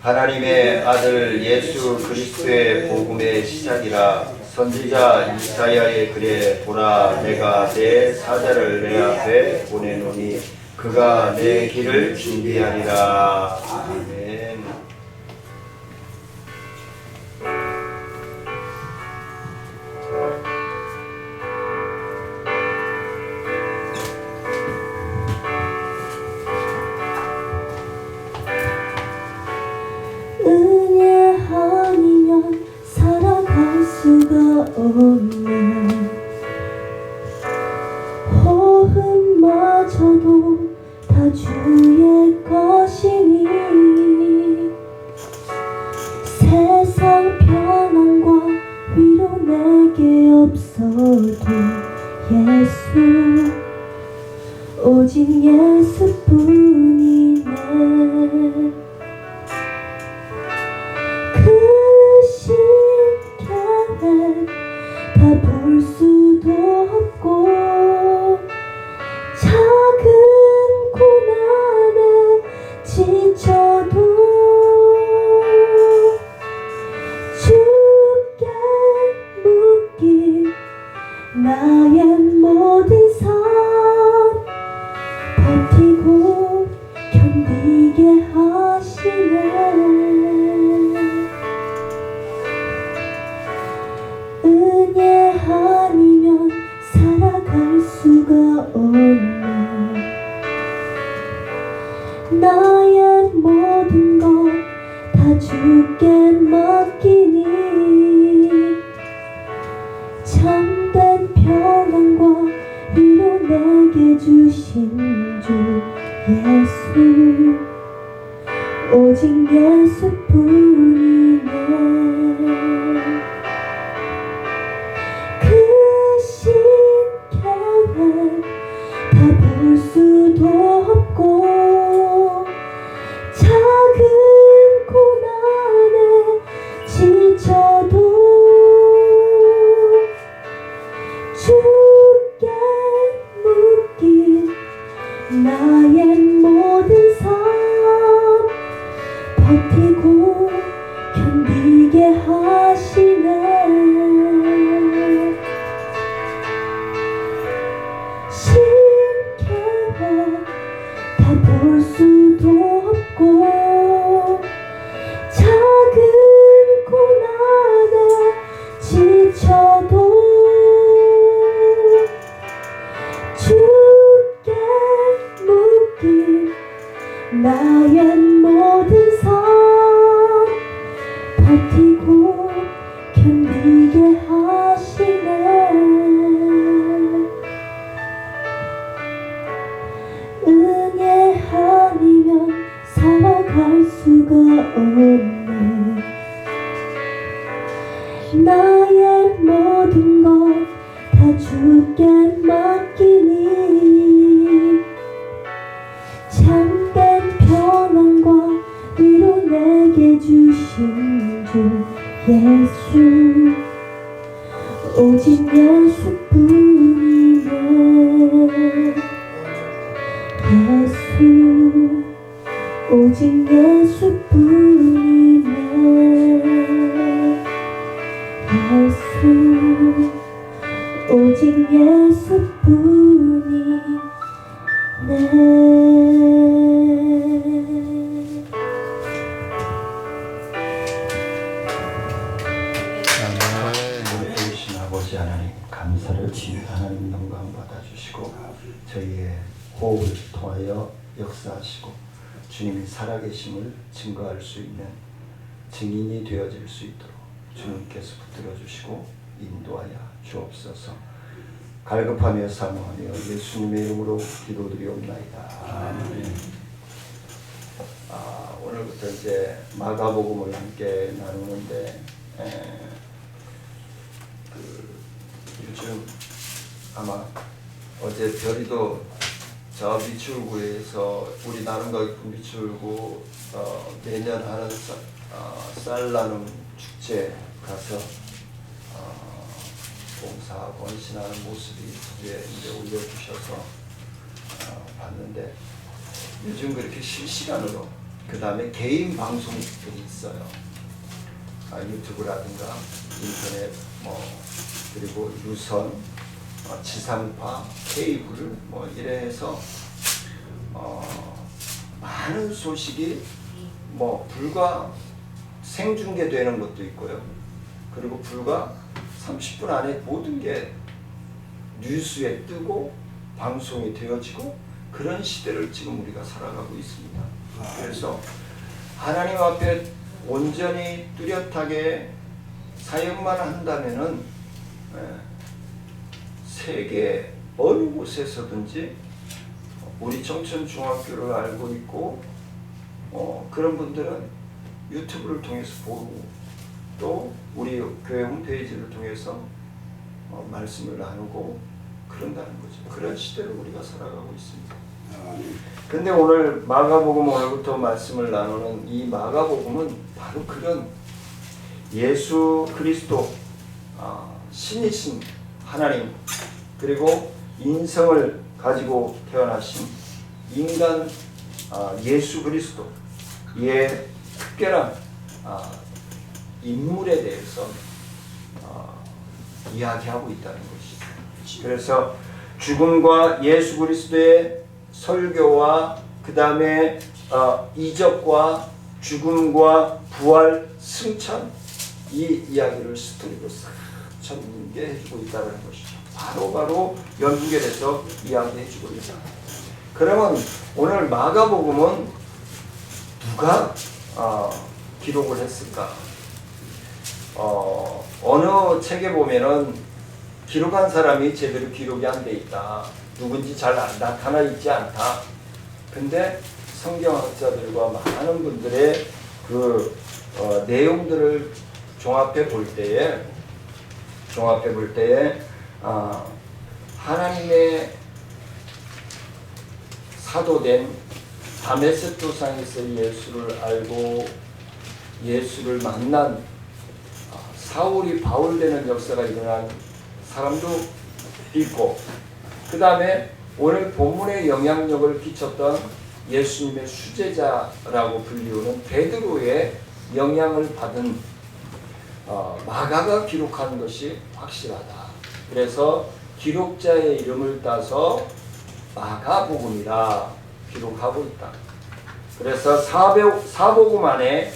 하나님의 아들 예수 그리스도의 복음의 시작이라. 선지자 이사야의 글에 보라, 내가 내 사자를 내 앞에 보내노니 그가 내 길을 준비하리라. 아멘. 은혜 아니면 살아갈 수가 없네. 호흡마저도 다 주의 것이니 세상 편안과 위로 내게 없어도 예수, 오직 예수뿐이네. 다 볼 수도 없고 작은 고난에 지쳐도 주께 묶인 나의 모든 삶 버티고 견디게 하시네. 은혜 아니면 살아갈 수가 없네. 나의 모든 것 다 주께 맡기니 참된 평안과 위로 내게 주신 주 예수, 오직 예수뿐이네. 다 볼 수도 없고 작은 고난에 지쳐도 주께 묶인 나의 모든 삶 버티고 견디게 하시네. 다 볼 수도 없고 작은 고난에 지쳐도 주께 묶인 나의 모든 삶 버티고 견디게 하시네. 은혜 아니면 살아갈 수가 없네. 나의 모든 것 다 주께 맡기니 참된 평안과 위로 내게 주신 주 예수, 오직 예수뿐이네. 예수, 오직 예수뿐이네. 예수, 오직 예수뿐이네. 되신 아버지 하나님, 감사를 드립니다. 하나님 영광 받아주시고 저희의 호흡을 통하여 역사하시고 주님이 살아계심을 증거할 수 있는 증인이 되어질 수 있도록 주님께서 붙들어 주시고 인도하여 주옵소서. 갈급하며 사모하며 예수님의 이름으로 기도드리옵나이다. 아멘. 오늘부터 이제 마가복음을 함께 나누는데 요즘 아마 어제 별이도 저 비출구에서 우리 나눔과 깊은 비출구 매년 하는 쌀 나눔 축제 가서 봉사하고 헌신하는 모습이 이제 올려주셔서 봤는데 요즘 그렇게 실시간으로 그 다음에 개인 방송들이 있어요. 유튜브라든가 인터넷 그리고 유선, 지상파, 케이블 이래서 많은 소식이 불과 생중계되는 것도 있고요. 그리고 불과 30분 안에 모든 게 뉴스에 뜨고 방송이 되어지고 그런 시대를 지금 우리가 살아가고 있습니다. 그래서 하나님 앞에 온전히 뚜렷하게 사역만 한다면은 세계 어느 곳에서든지 우리 청천중학교를 알고 있고 그런 분들은 유튜브를 통해서 보고 또 우리 교회 홈페이지를 통해서 말씀을 나누고 그런다는 거죠. 그런 시대를 우리가 살아가고 있습니다. 근데 오늘 마가복음 오늘부터 말씀을 나누는 이 마가복음은 바로 그런 예수 그리스도 신이신 하나님 그리고 인성을 가지고 태어나신 인간 예수 그리스도의 특별한 인물에 대해서 이야기하고 있다는 것이죠. 그래서 죽음과 예수 그리스도의 설교와 그 다음에 이적과 죽음과 부활, 승천 이 이야기를 스토리로 싹 전개해주고 있다는 것이죠. 바로 연결해서 이야기해주고 있다. 그러면 오늘 마가복음은 누가 기록을 했을까? 어느 책에 보면은 기록한 사람이 제대로 기록이 안 돼 있다. 누군지 잘 나타나 있지 않다. 근데 성경학자들과 많은 분들의 그 내용들을 종합해 볼 때에 하나님의 사도된 다메섹 도상에서 예수를 알고 예수를 만난 사울이 바울 되는 역사가 일어난 사람도 있고 그 다음에 오늘 본문에 영향력을 끼쳤던 예수님의 수제자라고 불리우는 베드로의 영향을 받은 마가가 기록한 것이 확실하다. 그래서 기록자의 이름을 따서 마가복음이라 기록하고 있다. 그래서 사복음 안에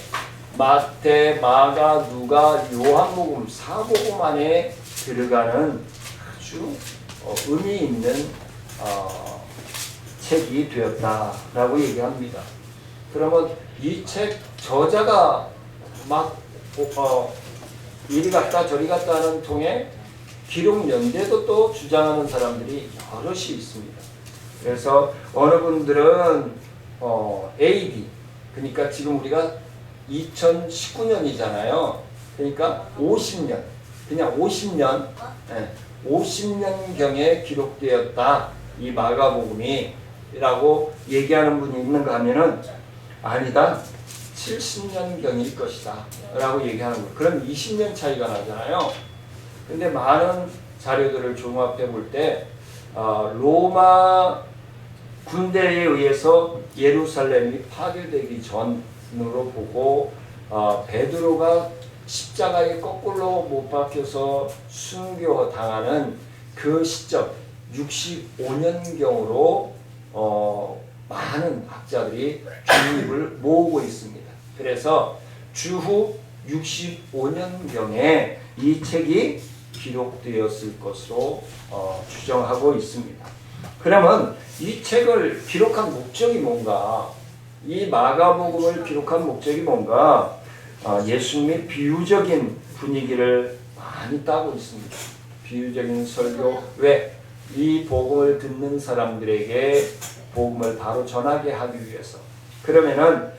마태, 마가, 누가, 요한복음 사복음 안에 들어가는 아주 의미 있는 책이 되었다라고 얘기합니다. 그러면 이 책 저자가 막 이리 갔다 저리 갔다 하는 통에 기록 연대도 또 주장하는 사람들이 여럿이 있습니다. 그래서 어느 분들은 AD 그러니까 지금 우리가 2019년이잖아요. 그러니까 50년 그냥 50년경에 기록되었다. 이 마가복음이 라고 얘기하는 분이 있는가 하면은 아니다. 70년경일 것이다. 라고 얘기하는 거예요. 그럼 20년 차이가 나잖아요. 근데 많은 자료들을 종합해 볼 때 로마 군대에 의해서 예루살렘이 파괴되기 전으로 보고 베드로가 십자가에 거꾸로 못 박혀서 순교당하는 그 시점 65년경으로 많은 학자들이 주입을 모으고 있습니다. 그래서 주후 65년경에 이 책이 기록되었을 것으로 추정하고 있습니다. 그러면 이 책을 기록한 목적이 뭔가? 이 마가복음을 기록한 목적이 뭔가? 예수님의 비유적인 분위기를 많이 따고 있습니다. 비유적인 설교. 왜? 이 복음을 듣는 사람들에게 복음을 바로 전하게 하기 위해서. 그러면은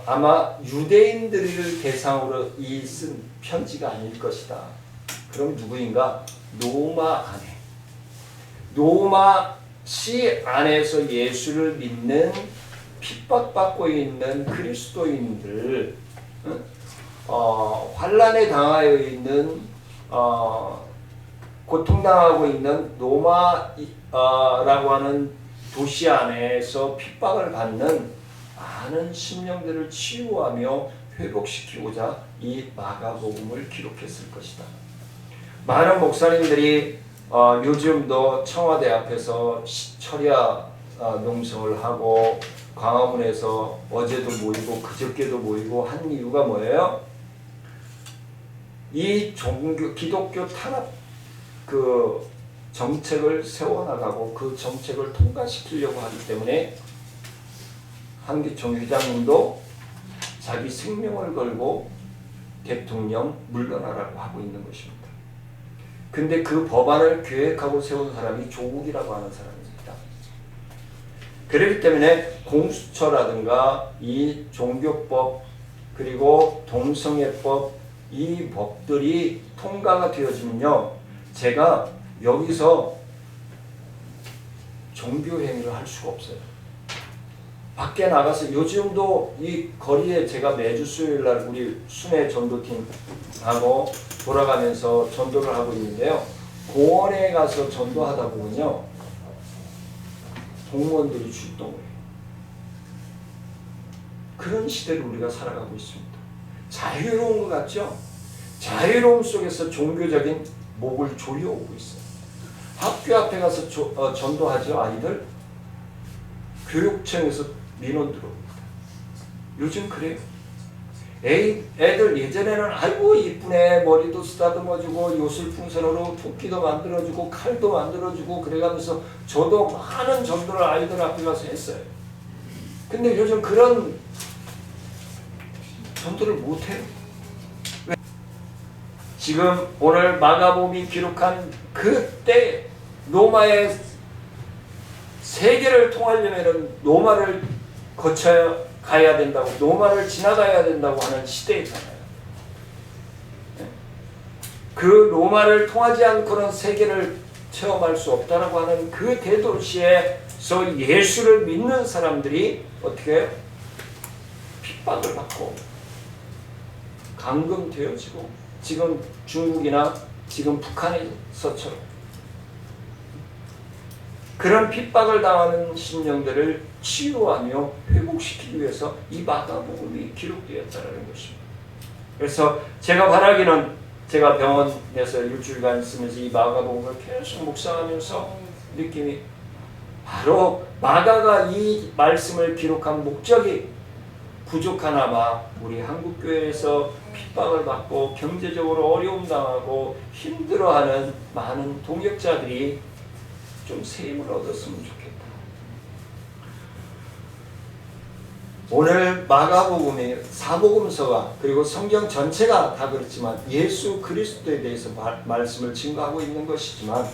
아마 유대인들을 대상으로 쓴 편지가 아닐 것이다. 그럼 누구인가? 로마시 안에서 예수를 믿는 핍박받고 있는 그리스도인들, 환난에 당하여 있는 고통당하고 있는 로마라고 하는 도시 안에서 핍박을 받는 많은 심령들을 치유하며 회복시키고자 이 마가복음을 기록했을 것이다. 많은 목사님들이 요즘도 청와대 앞에서 철야 농성을 하고 광화문에서 어제도 모이고 그저께도 모이고 한 이유가 뭐예요? 이 기독교 탄압 그 정책을 세워나가고 그 정책을 통과시키려고 하기 때문에 한기총 회장님도 자기 생명을 걸고 대통령 물러나라고 하고 있는 것입니다. 근데 그 법안을 계획하고 세운 사람이 조국이라고 하는 사람입니다. 그렇기 때문에 공수처라든가 이 종교법 그리고 동성애법 이 법들이 통과가 되어지면요, 제가 여기서 종교행위를 할 수가 없어요. 밖에 나가서 요즘도 이 거리에 제가 매주 수요일날 우리 순회 전도팀하고 돌아가면서 전도를 하고 있는데요, 공원에 가서 전도하다 보면요 공무원들이 출동을 해요. 그런 시대를 우리가 살아가고 있습니다. 자유로운 것 같죠? 자유로움 속에서 종교적인 목을 조여오고 있어요. 학교 앞에 가서 전도하죠. 아이들 교육청에서 민원 들어옵니다. 요즘 그래요. 애들 예전에는 아이고 이쁘네, 머리도 쓰다듬어주고 요술풍선으로 토끼도 만들어주고 칼도 만들어주고 그래가면서 저도 많은 전도를 아이들 앞에 가서 했어요. 근데 요즘 그런 전도를 못해요. 왜? 지금 오늘 마가복음이 기록한 그때 로마의 세계를 통하려면 로마를 거쳐야 가야 된다고, 로마를 지나가야 된다고 하는 시대이잖아요. 그 로마를 통하지 않고는 세계를 체험할 수 없다라고 하는 그 대도시에서 예수를 믿는 사람들이 어떻게 해요? 핍박을 받고 감금되어지고, 지금 중국이나 지금 북한에서처럼 그런 핍박을 당하는 심령들을 치유하며 회복시키기 위해서 이 마가복음이 기록되었다는 것입니다. 그래서 제가 바라기는, 제가 병원에서 일주일간 있으면서 이 마가복음을 계속 묵상하면서 느낌이, 바로 마가가 이 말씀을 기록한 목적이 부족하나마 우리 한국교회에서 핍박을 받고 경제적으로 어려움 당하고 힘들어하는 많은 동역자들이 좀 새 힘을 얻었으면 좋겠다. 오늘 마가복음이 사복음서가 그리고 성경 전체가 다 그렇지만 예수 그리스도에 대해서 말씀을 증거하고 있는 것이지만,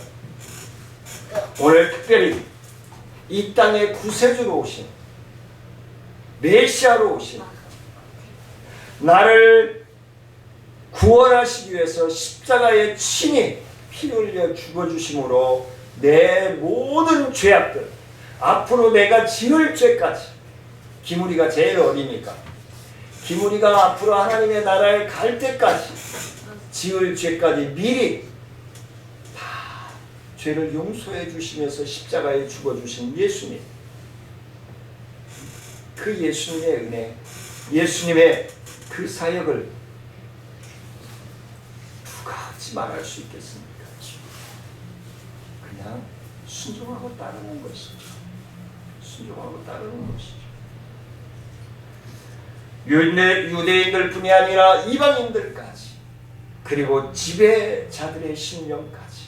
오늘 특별히 이 땅에 구세주로 오신, 메시아로 오신, 나를 구원하시기 위해서 십자가에 친히 피 흘려 죽어주심으로 내 모든 죄악들, 앞으로 내가 지을 죄까지, 기무리가 제일 어리니까 기무리가 앞으로 하나님의 나라에 갈 때까지 지을 죄까지 미리 다 죄를 용서해 주시면서 십자가에 죽어주신 예수님, 그 예수님의 은혜, 예수님의 그 사역을 누가 하지 말할 수 있겠습니까? 그냥 순종하고 따르는 것이죠. 순종하고 따르는 것이죠. 유대인들뿐이 아니라 이방인들까지, 그리고 지배자들의 심령까지.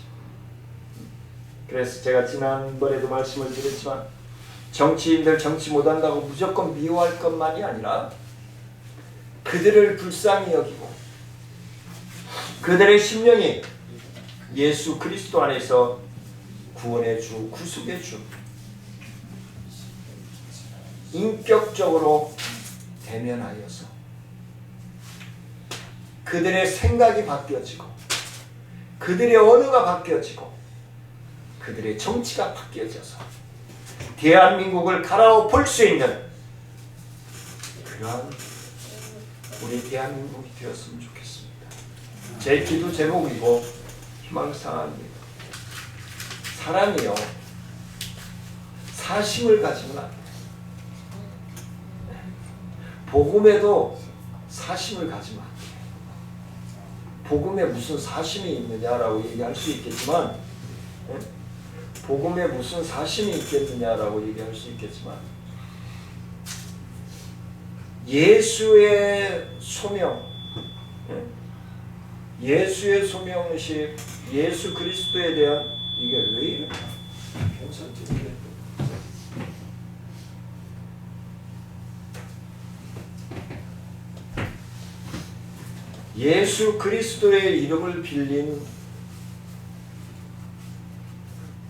그래서 제가 지난번에도 말씀을 드렸지만, 정치인들 정치 못한다고 무조건 미워할 것만이 아니라 그들을 불쌍히 여기고 그들의 심령이 예수 그리스도 안에서 구원의 주, 구속의 주, 인격적으로 대면하여서 그들의 생각이 바뀌어지고 그들의 언어가 바뀌어지고 그들의 정치가 바뀌어져서 대한민국을 갈아엎을 수 있는 그러한 우리 대한민국이 되었으면 좋겠습니다. 제 기도 제목이고 희망사항입니다. 사랑이요, 사심을 가지면 안 돼요. 복음에도 사심을 가지면 안 돼요. 복음에 무슨 사심이 있느냐라고 얘기할 수 있겠지만, 복음에 무슨 사심이 있겠느냐라고 얘기할 수 있겠지만, 예수의 소명, 예수의 소명식, 예수 그리스도에 대한 이게 왜 이러냐? 괜찮지? 예수 그리스도의 이름을 빌린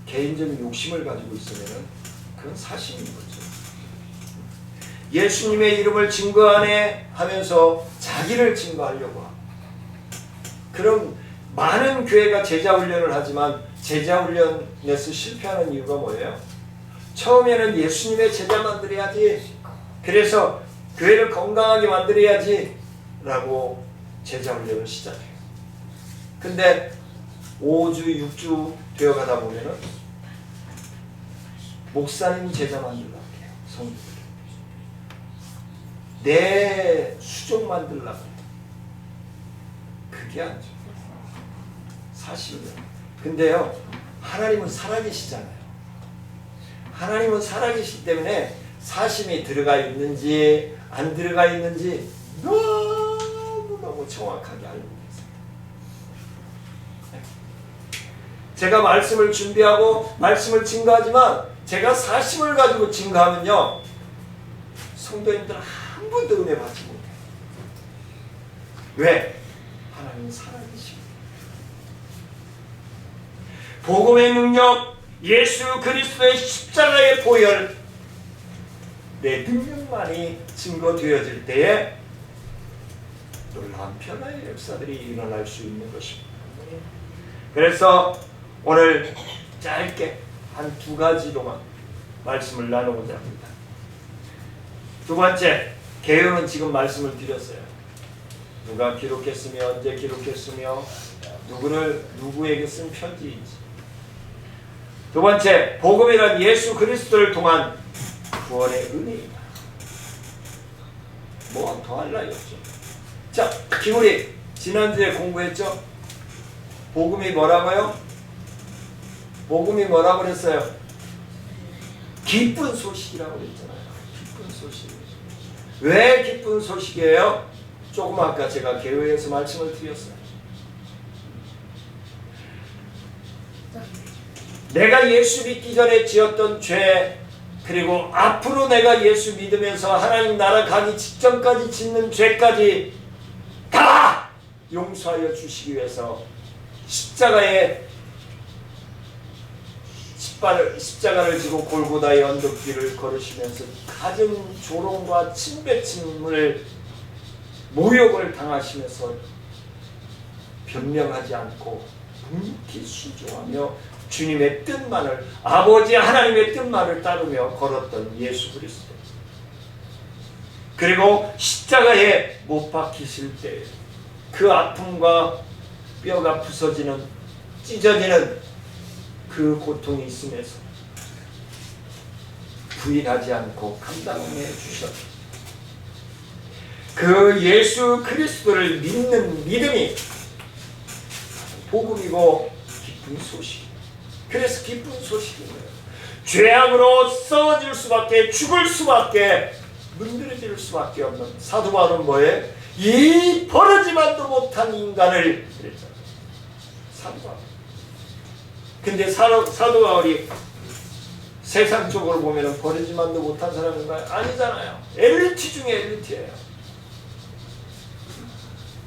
개인적인 욕심을 가지고 있으면 그건 사심인 거죠. 예수님의 이름을 증거하네 하면서 자기를 증거하려고 하고, 그럼 많은 교회가 제자훈련을 하지만 제자훈련에서 실패하는 이유가 뭐예요? 처음에는 예수님의 제자 만들어야지, 그래서 교회를 건강하게 만들어야지 라고 제자훈련을 시작해요. 근데 5주, 6주 되어가다 보면은 목사님 제자 만들려고 해요. 성도들. 내 수종 만들려고 해요. 그게 아니죠. 사실은. 근데요, 하나님은 살아계시잖아요. 하나님은 살아계시기 때문에 사심이 들어가 있는지 안 들어가 있는지 너무 정확하게 알고 있습니다. 제가 말씀을 준비하고 말씀을 증거하지만 제가 사심을 가지고 증거하면요, 성도님들 한 번도 은혜 받지 못해요. 왜? 하나님은 살아계십니다. 복음의 능력, 예수 그리스도의 십자가의 보혈, 내 능력만이 증거되어질 때에 놀라운 변화의 역사들이 일어날 수 있는 것입니다. 그래서 오늘 짧게 한 두 가지로만 말씀을 나누고자 합니다. 두 번째, 계율은 지금 말씀을 드렸어요. 누가 기록했으며 언제 기록했으며 누구에게 쓴 편지인지. 두 번째, 복음이란 예수 그리스도를 통한 구원의 은혜이다. 뭐 더 할 나위 없죠. 자, 기울이 지난주에 공부했죠? 복음이 뭐라고요? 복음이 뭐라고 그랬어요? 기쁜 소식이라고 그랬잖아요. 기쁜 소식. 왜 기쁜 소식이에요? 조금 아까 제가 개회에서 말씀을 드렸어요. 내가 예수 믿기 전에 지었던 죄, 그리고 앞으로 내가 예수 믿으면서 하나님 나라 가기 직전까지 짓는 죄까지 다 용서하여 주시기 위해서 십자가를 지고 골고다의 언덕길을 걸으시면서 갖은 조롱과 침뱉음을 모욕을 당하시면서 변명하지 않고 묵묵히 순종하며 주님의 뜻만을, 아버지 하나님의 뜻만을 따르며 걸었던 예수 그리스도. 그리고 십자가에 못 박히실 때 그 아픔과 뼈가 부서지는, 찢어지는 그 고통이 있으면서 부인하지 않고 감당해 주셨다. 그 예수 그리스도를 믿는 믿음이 복음이고 기쁜 소식. 그래서 기쁜 소식인 거예요. 죄악으로 썩어질 수밖에, 죽을 수밖에, 문드러질 수밖에 없는 사도 바울은 뭐예요? 이 버르지만도 못한 인간을 그랬잖아요. 사도 바울. 근데 사도 바울이 세상적으로 보면 버르지만도 못한 사람인가요? 아니잖아요. 엘리트 중에 엘리트예요.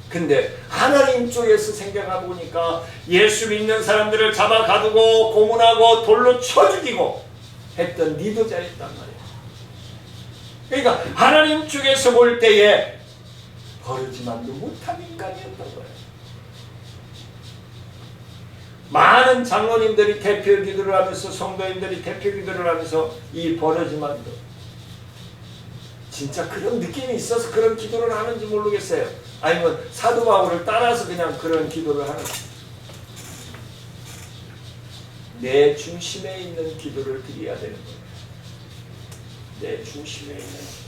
근데 하나님 쪽에서 생각해 보니까 예수 믿는 사람들을 잡아 가두고 고문하고 돌로 쳐 죽이고 했던 리더자였단 말이에요. 그러니까 하나님 쪽에서 볼 때에 버르지만도 못한 인간이었던 거예요. 많은 장로님들이 대표 기도를 하면서, 성도님들이 대표 기도를 하면서 이 버르지만도, 진짜 그런 느낌이 있어서 그런 기도를 하는지 모르겠어요. 아니면 사도 바울을 따라서 그냥 그런 기도를 하는지. 내 중심에 있는 기도를 드려야 되는 거예요. 내 중심에 있는 기도.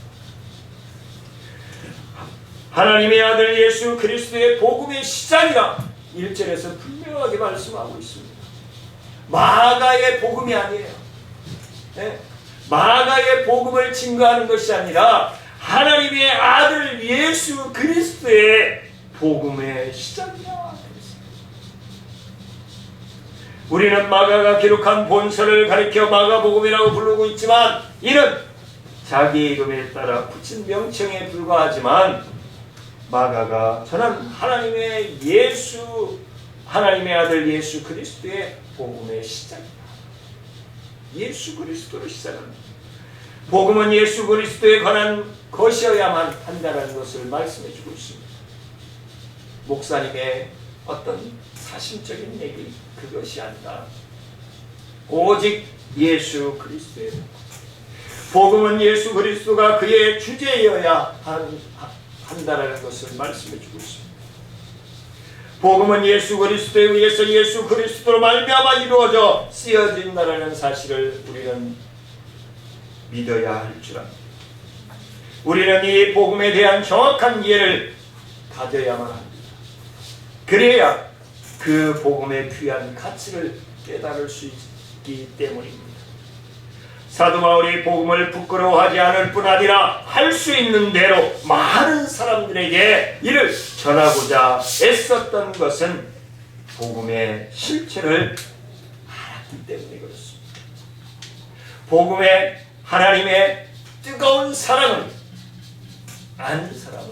하나님의 아들 예수 그리스도의 복음의 시작이라 1절에서 분명하게 말씀하고 있습니다. 마가의 복음이 아니에요. 네? 마가의 복음을 증거하는 것이 아니라 하나님의 아들 예수 그리스도의 복음의 시작이라. 우리는 마가가 기록한 본서를 가리켜 마가복음이라고 부르고 있지만 이는 자기 이름에 따라 붙인 명칭에 불과하지만 마가가 전한 하나님의 아들 예수 그리스도의 복음의 시작입니다. 예수 그리스도로 시작합니다. 복음은 예수 그리스도에 관한 것이어야만 한다는 것을 말씀해 주고 있습니다. 목사님의 어떤 사심적인 얘기 그것이 아니라 오직 예수 그리스도의 복음은 예수 그리스도가 그의 주제여야 한다는 것을 말씀해 주고 있습니다. 복음은 예수 그리스도에 의해서 예수 그리스도로 말미암아 이루어져 쓰여진다는 사실을 우리는 믿어야 할 줄 압니다. 우리는 이 복음에 대한 정확한 이해를 가져야만 합니다. 그래야 그 복음의 귀한 가치를 깨달을 수 있기 때문입니다. 사도 바울이 복음을 부끄러워하지 않을 뿐 아니라 할 수 있는 대로 많은 사람들에게 이를 전하고자 애썼던 것은 복음의 실체를 알았기 때문에 그렇습니다. 복음의 하나님의 뜨거운 사랑을 아는 사람은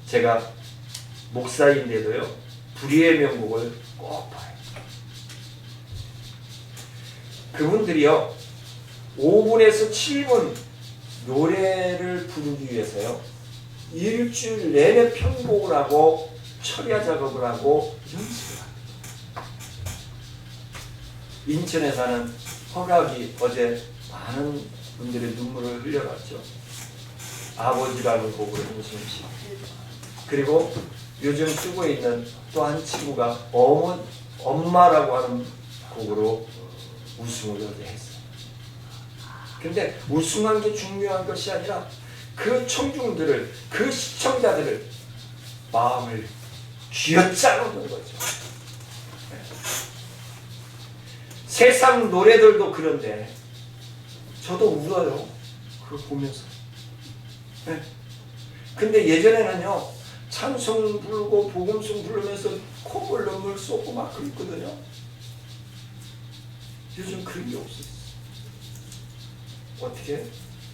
제가 목사인데도요 불의의 명곡을 꼭 봐요. 그분들이요 5분에서 7분 노래를 부르기 위해서요 일주일 내내 편곡을 하고 철야 작업을 하고 연습을 합니다. 인천에 사는 허각이 어제 많은 분들의 눈물을 흘려갔죠. 아버지라는 곡을 연습시. 그리고 요즘 쓰고 있는 또 한 친구가 엄마라고 하는 곡으로 우승을 했어요. 근데 우승한 게 중요한 것이 아니라 그 청중들을, 그 시청자들을 마음을 쥐어짜놓는 거죠. 세상 노래들도 그런데 저도 울어요. 그걸 보면서. 근데 예전에는요 찬송 부르고 복음송 부르면서 콧물 눈물 쏟고 막 그랬거든요. 요즘 그런 게 없어요. 어떻게?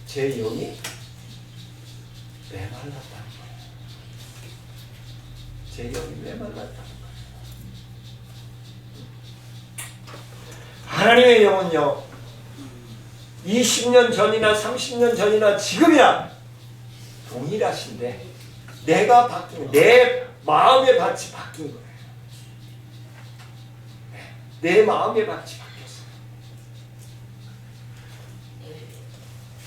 제 영이 메말랐다는 거예요. 제 영이 메말랐다는 거예요. 하나님의 영은요 20년 전이나 30년 전이나 지금이나 동일하신데 내가 바뀐 내 마음의 밭이 바뀐 거예요. 내 마음의 밭이 바뀌었어요.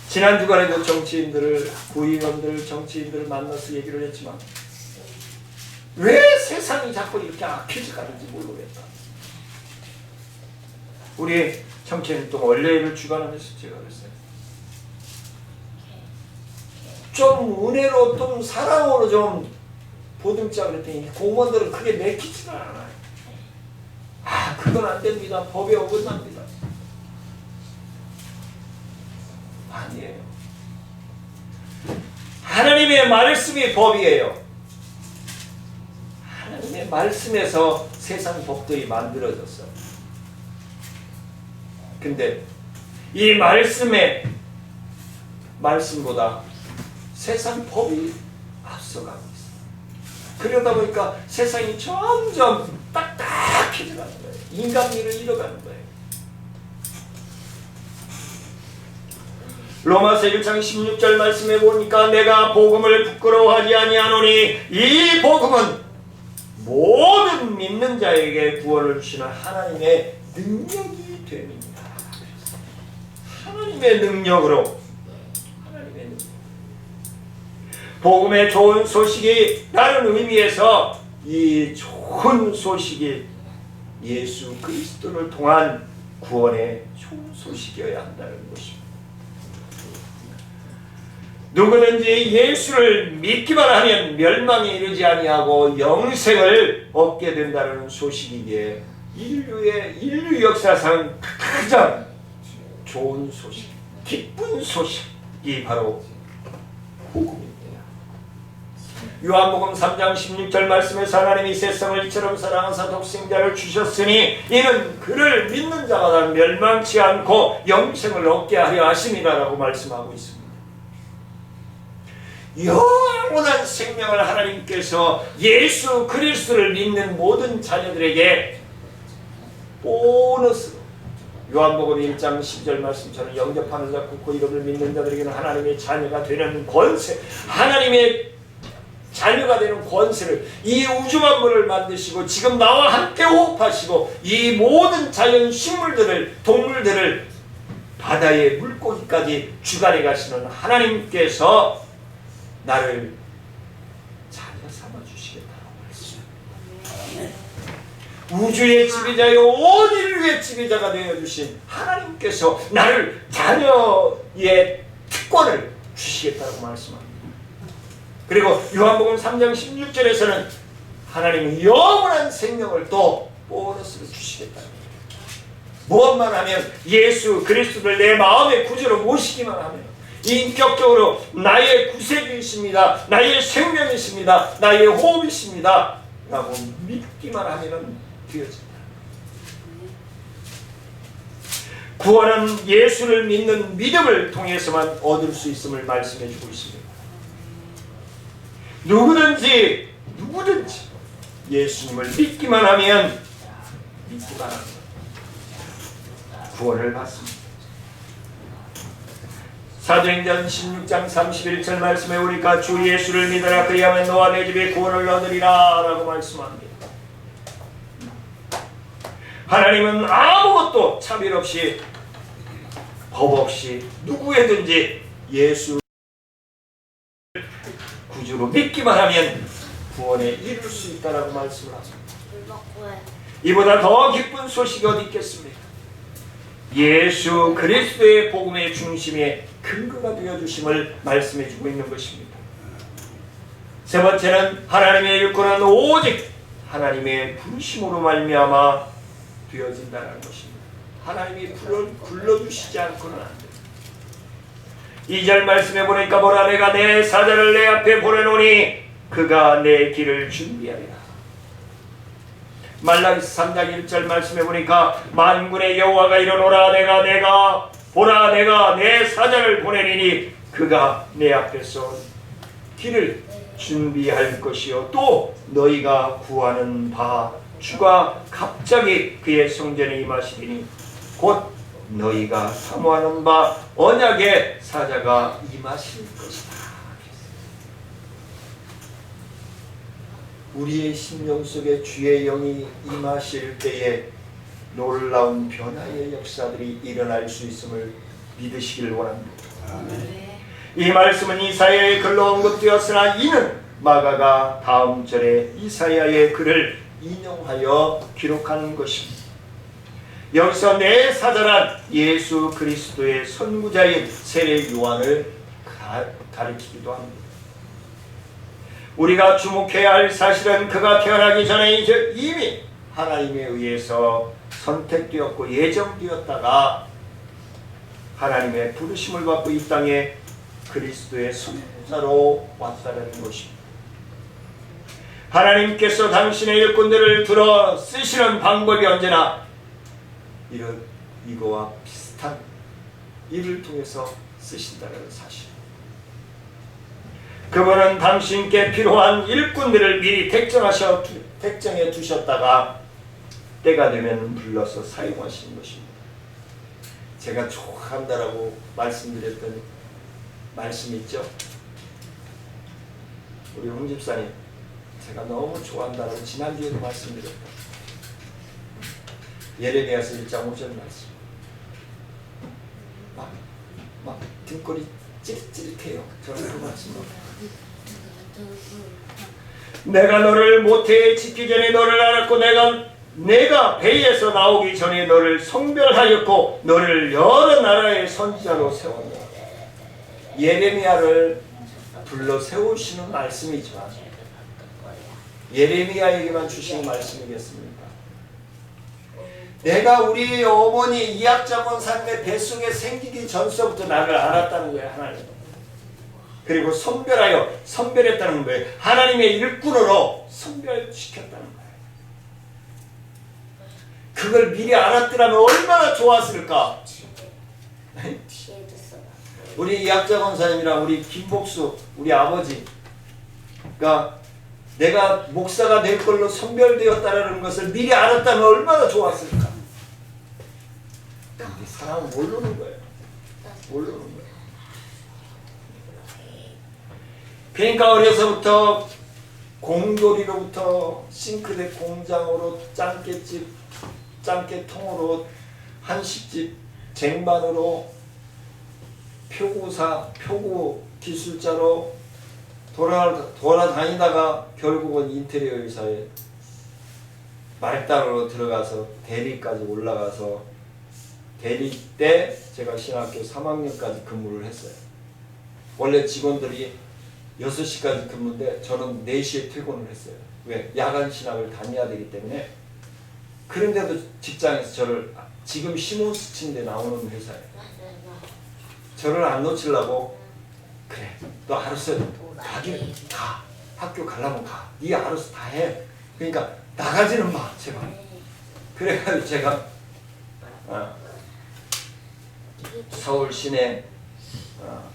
지난 주간에도 정치인들을 구의원들 정치인들을 만나서 얘기를 했지만 왜 세상이 자꾸 이렇게 악해져 가는지 모르겠다. 우리 청취인 또 원래를 주관하면서 제가 그랬어요. 좀 은혜로 좀 사랑으로 좀 보듬자 그랬더니 공무원들은 그게 내키지가 않아요. 아 그건 안 됩니다. 법에 어긋납니다. 아니에요. 하나님의 말씀이 법이에요. 하나님의 말씀에서 세상 법들이 만들어졌어요. 근데 이 말씀보다 세상 법이 앞서가고 있어요. 그러다 보니까 세상이 점점 딱딱해져가는 거예요. 인간미를 잃어가는 거예요. 로마서 1장 16절 말씀해 보니까 내가 복음을 부끄러워하지 아니하노니 이 복음은 모든 믿는 자에게 구원을 주시는 하나님의 능력이 됩니다. 하나님의 능력으로 복음의 좋은 소식이라는 의미에서 이 좋은 소식이 예수 그리스도를 통한 구원의 좋은 소식이어야 한다는 것입니다. 누구든지 예수를 믿기만 하면 멸망에 이르지 아니하고 영생을 얻게 된다는 소식이기에 인류 역사상 가장 좋은 소식, 기쁜 소식이 바로 복음입니다. 요한복음 3장 16절 말씀에서 하나님이 세상을 이처럼 사랑하사 독생자를 주셨으니 이는 그를 믿는 자마다 멸망치 않고 영생을 얻게 하려 하심이라라고 말씀하고 있습니다. 영원한 생명을 하나님께서 예수 그리스도를 믿는 모든 자녀들에게 보너스로 요한복음 1장 10절 말씀처럼 영접하는 자 그 이름을 믿는 자들에게는 하나님의 자녀가 되는 권세, 하나님의 자녀가 되는 권세를, 이 우주 만물을 만드시고 지금 나와 함께 호흡하시고 이 모든 자연 식물들을, 동물들을, 바다의 물고기까지 주관해 가시는 하나님께서 나를 자녀 삼아 주시겠다고 말씀합니다. 우주의 지배자요 온 인류의 지배자가 되어 주신 하나님께서 나를 자녀의 특권을 주시겠다고 말씀합니다. 그리고 요한복음 3장 16절에서는 하나님은 영원한 생명을 또 보너스로 주시겠다. 무엇만 하면 예수 그리스도를 내 마음의 구주로 모시기만 하면, 인격적으로 나의 구세주이십니다, 나의 생명이십니다, 나의 호흡이십니다 라고 믿기만 하면 되어진다. 구원은 예수를 믿는 믿음을 통해서만 얻을 수 있음을 말씀해 주고 있습니다. 누구든지 예수님을 믿기만 하면 구원을 받습니다. 사도행전 16장 31절 말씀에 보니까 주 예수를 믿어라 그리하면 너와 내 집에 구원을 얻으리라 라고 말씀합니다. 하나님은 아무것도 차별 없이, 법 없이 누구에든지 예수 구주로 믿기만 하면 구원에 이룰 수 있다라고 말씀을 하십니다. 이보다 더 기쁜 소식이 어디 있겠습니까? 예수 그리스도의 복음의 중심에 근거가 되어주심을 말씀해주고 있는 것입니다. 세 번째는 하나님의 일꾼은 오직 하나님의 부르심으로 말미암아 되어진다는 것입니다. 하나님이 불러주시지 않고는 안 됩니다. 2절 말씀해 보니까 보라 내가 내 사자를 내 앞에 보내노니 그가 내 길을 준비하리라. 말라기서 3장 1절 말씀해 보니까 만군의 여호와가 이르노라 내가 보라 내가 내 사자를 보내리니 그가 내 앞에서 길을 준비할 것이요 또 너희가 구하는 바 주가 갑자기 그의 성전에 임하시리니 곧 너희가 사모하는 바 언약의 사자가 임하실 것이다. 우리의 심령 속에 주의 영이 임하실 때에 놀라운 변화의 역사들이 일어날 수 있음을 믿으시길 원합니다. 이 말씀은 이사야의 글로 언급되었으나 이는 마가가 다음 절에 이사야의 글을 인용하여 기록한 것입니다. 여기서 내 사자란 예수 그리스도의 선구자인 세례 요한을 가리키기도 합니다. 우리가 주목해야 할 사실은 그가 태어나기 전에 이미 하나님에 의해서 선택되었고 예정되었다가 하나님의 부르심을 받고 이 땅에 그리스도의 선구자로 왔다는 것입니다. 하나님께서 당신의 일꾼들을 들어 쓰시는 방법이 언제나 이거와 비슷한 일을 통해서 쓰신다는 사실. 그분은 당신께 필요한 일꾼들을 미리 택정해 두셨다가 때가 되면 불러서 사용하시는 것입니다. 제가 좋아한다라고 말씀드렸던 말씀 있죠? 우리 홍 집사님, 제가 너무 좋아한다라고 지난주에도 말씀드렸다. 예레미야서 1장 5절 말씀. 막 등골이 찌릿찌릿해요. 저는 그 말씀입니다. 내가 너를 모태에 짓기 전에 너를 알았고 내가 배에서 나오기 전에 너를 성별하였고 너를 여러 나라의 선지자로 세웠다. 예레미야를 불러 세우시는 말씀이지만 예레미야에게만 주신 말씀이겠습니까? 내가 우리 어머니 이학자 권사님의 뱃속에 생기기 전서부터 나를 알았다는 거예요. 하나님. 그리고 선별했다는 거예요. 하나님의 일꾼으로 선별시켰다는 거예요. 그걸 미리 알았더라면 얼마나 좋았을까? 우리 이학자 권사님이랑 우리 김복수 우리 아버지가 내가 목사가 될 걸로 선별되었다는 것을 미리 알았다면 얼마나 좋았을까? 근데 사람은 모르는 거예요. 모르는 거예요. 그러니까 어려서부터 공돌이로부터 싱크대 공장으로 짱깨집, 짱깨통으로 한식집, 쟁반으로 표구 기술자로 돌아다니다가 결국은 인테리어 회사에 말단으로 들어가서 대리까지 올라가서 대리 때 제가 신학교 3학년까지 근무를 했어요. 원래 직원들이 6시까지 근무인데 저는 4시에 퇴근을 했어요. 왜? 야간 신학을 다녀야 되기 때문에. 그런데도 직장에서 저를 지금 시몬스친데 나오는 회사예요. 저를 안 놓치려고 그래 너 알았어 가긴 가 학교 가려면 가 네 알아서 다 해 그러니까 나가지는 마 제발 그래가지고 제가 서울 시내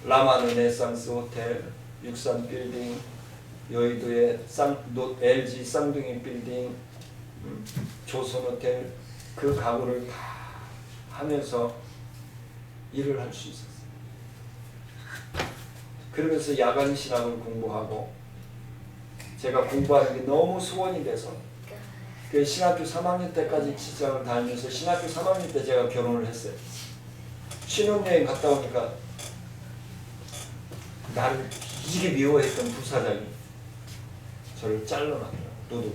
라마 르네상스 호텔 63 빌딩 여의도의 LG 쌍둥이 빌딩 조선 호텔 그 가구를 다 하면서 일을 할 수 있었어요. 그러면서 야간 신학을 공부하고 제가 공부하는 게 너무 소원이 돼서 그 신학교 3학년 때까지 직장을 다니면서 신학교 3학년 때 제가 결혼을 했어요. 신혼여행 갔다 오니까 나를 이게 미워했던 부사장이 저를 잘라놨더라고. 너도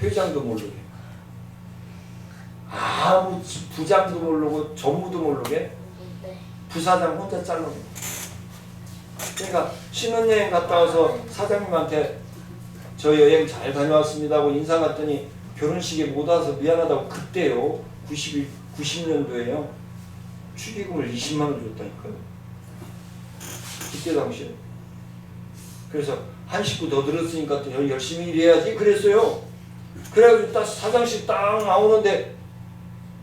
회장도 모르게 아무 부장도 모르고 전무도 모르게 부사장 혼자 잘라놓고 그러니까 신혼여행 갔다 와서 사장님한테 저 여행 잘 다녀왔습니다 하고 인사 갔더니 결혼식에 못 와서 미안하다고 그때요 90년도에요 축의금을 20만 원 줬다니까요. 그때 당시에. 그래서 한 식구 더 들었으니까 또 열심히 일해야지 그랬어요. 그래가지고 딱 사장실 딱 나오는데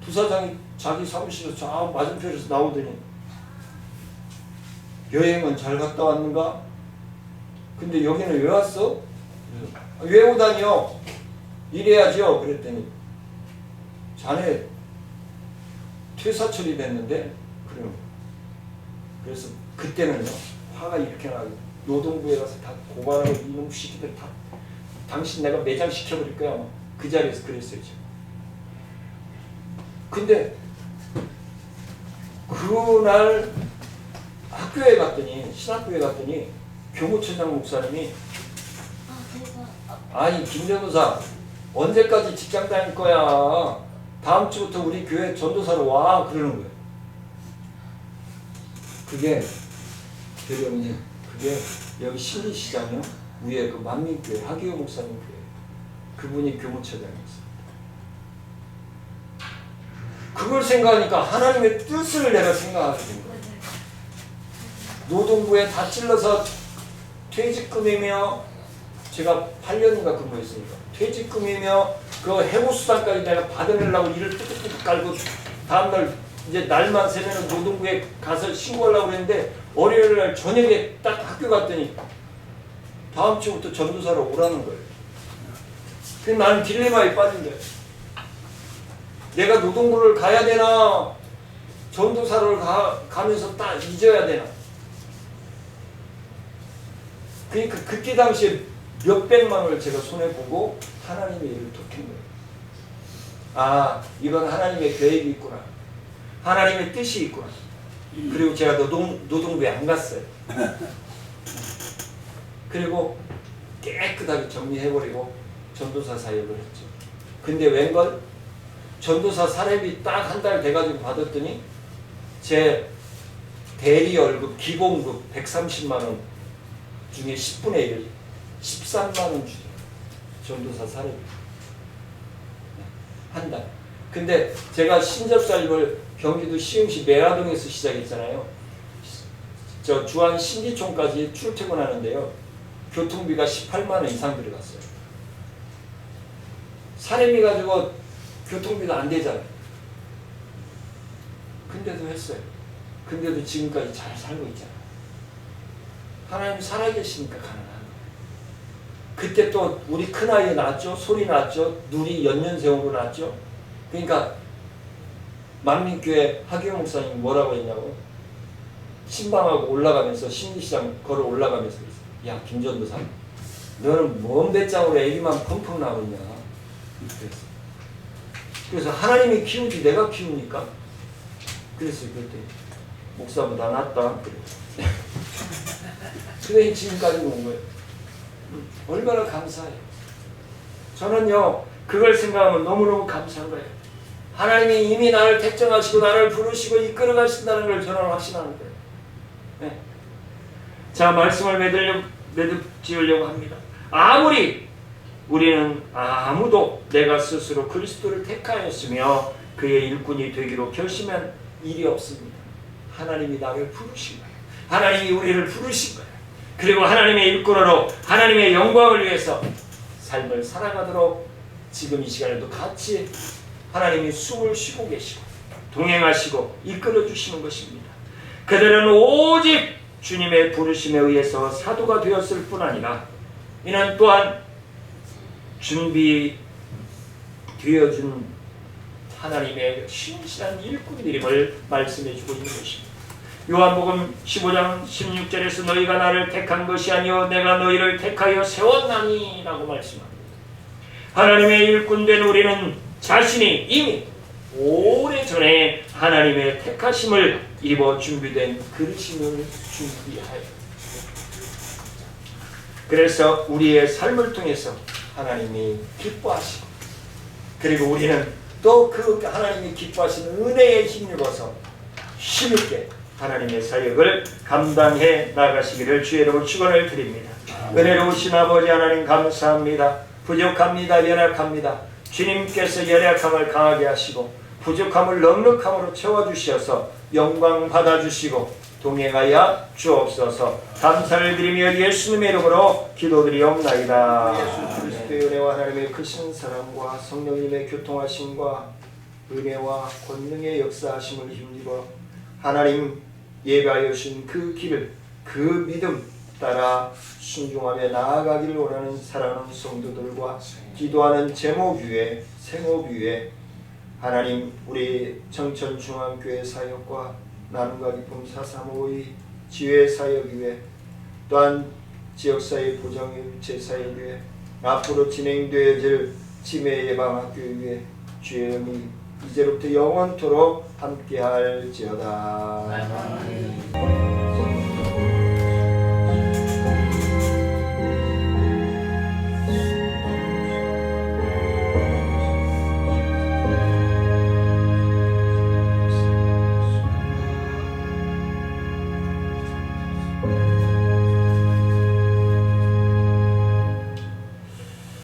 부사장이 자기 사무실에서 저 맞은편에서 나오더니 여행은 잘 갔다 왔는가? 근데 여기는 왜 왔어? 왜 오다니요? 일해야죠. 그랬더니 자네 퇴사 처리됐는데 그래요. 그래서 그때는요 화가 이렇게 나고 노동부에 가서 다 고발하고 이놈 시키들 다 당신 내가 매장시켜버릴 거야. 그 자리에서 그랬어요. 제가. 근데 그날 학교에 갔더니 신학교에 갔더니 교무처장 목사님이 아니 김전도사 언제까지 직장 다닐 거야 다음 주부터 우리 교회 전도사로 와 그러는 거예요. 그게 대령님 그게 여기 신리시장이요 위에 그 만민교회 하기호 목사님 교회 그분이 교무처장이었어요. 그걸 생각하니까 하나님의 뜻을 내가 생각하게 된 거예요. 노동부에 다 찔러서 퇴직금이며 제가 8년인가 근무했으니까 퇴직금이며 그 해고수당까지 내가 받아내려고 일을 뚝뚝뚝 깔고 다음날 이제 날만 새면 노동부에 가서 신고하려고 그랬는데 월요일날 저녁에 딱 학교 갔더니 다음 주부터 전도사로 오라는 거예요. 그래서 나는 딜레마에 빠진 거예요. 내가 노동부를 가야 되나 전도사를 가면서 딱 잊어야 되나. 그러니까 그때 당시에 몇백만 원을 제가 손해보고 하나님의 일을 톡한 거예요. 아 이건 하나님의 계획이 있구나. 하나님의 뜻이 있구나. 그리고 제가 노동부에 안 갔어요. 그리고 깨끗하게 정리해버리고 전도사 사역을 했죠. 근데 웬걸 전도사 사례비 딱 한 달 돼가지고 받았더니 제 대리 월급 기본급 130만 원 중에 10분의 1, 13만 원 주죠. 전도사 사례비. 한 달. 근데 제가 신접사님을 경기도 시흥시 매화동에서 시작했잖아요. 저 주안 신기촌까지 출퇴근하는데요. 교통비가 18만 원 이상 들어갔어요. 사례비 가지고 교통비도 안 되잖아요. 근데도 했어요. 근데도 지금까지 잘 살고 있잖아요. 하나님 살아계시니까 가능한 거예요. 그때 또 우리 큰아이 낳았죠. 소리 낳았죠. 누리 연년생으로 낳았죠. 그러니까 만민교회 하기용 목사님 뭐라고 했냐고, 신방하고 올라가면서 신리시장 걸어 올라가면서 그랬어요. 야 김전도사, 너는 뭔 배짱으로 애기만 펑펑 나오냐. 그랬어요. 그래서 하나님이 키우지 내가 키우니까. 그랬어요. 그때 목사보다 낫다. 그래 지금까지 온 거예요. 얼마나 감사해요. 저는요 그걸 생각하면 너무너무 감사한 거예요. 하나님이 이미 나를 택정하시고 나를 부르시고 이끌어 가신다는 걸 저는 확신하는 거예요. 네. 자, 말씀을 매듭지으려고 합니다. 아무리 우리는 아무도 내가 스스로 그리스도를 택하였으며 그의 일꾼이 되기로 결심한 일이 없습니다. 하나님이 나를 부르신 거예요. 하나님이 우리를 부르신 거예요. 그리고 하나님의 일꾼으로 하나님의 영광을 위해서 삶을 살아가도록 지금 이 시간에도 같이 하나님이 숨을 쉬고 계시고 동행하시고 이끌어 주시는 것입니다. 그들은 오직 주님의 부르심에 의해서 사도가 되었을 뿐 아니라 이는 또한 준비되어준 하나님의 신실한 일꾼들임을 말씀해 주고 있는 것입니다. 요한복음 15장 16절에서 너희가 나를 택한 것이 아니요 내가 너희를 택하여 세웠나니 라고 말씀합니다. 하나님의 일꾼된 우리는 자신이 이미 오래전에 하나님의 택하심을 입어 준비된 그릇임을 준비하여, 그래서 우리의 삶을 통해서 하나님이 기뻐하시고, 그리고 우리는 또 그 하나님이 기뻐하시는 은혜에 힘입어서 힘있게 하나님의 사역을 감당해 나가시기를 주의 이름으로 축원을 드립니다. 은혜로우신 아버지 하나님 감사합니다. 부족합니다. 연약합니다. 주님께서 연약함을 강하게 하시고 부족함을 넉넉함으로 채워주셔서 영광 받아주시고 동행하여 주옵소서. 감사를 드리며 예수님의 이름으로 기도드리옵나이다. 예수 그리스도의 은혜와 하나님의 크신 사랑과 성령님의 교통하심과 은혜와 권능의 역사하심을 힘입어 하나님 예배하여 주신 그 길을, 그 믿음 따라 순종하며 나아가기를 원하는 사랑하는 성도들과 기도하는 제목 위에 생업 위에 하나님 우리 청천중앙교회 사역과 나눔과 기쁨 435의 지회 사역 위에 또한 지역사회 보장의체 사역 위에 앞으로 진행되어질 치매 예방학교 위에 주의 이름이 이제부터 영원토록 함께할지어다.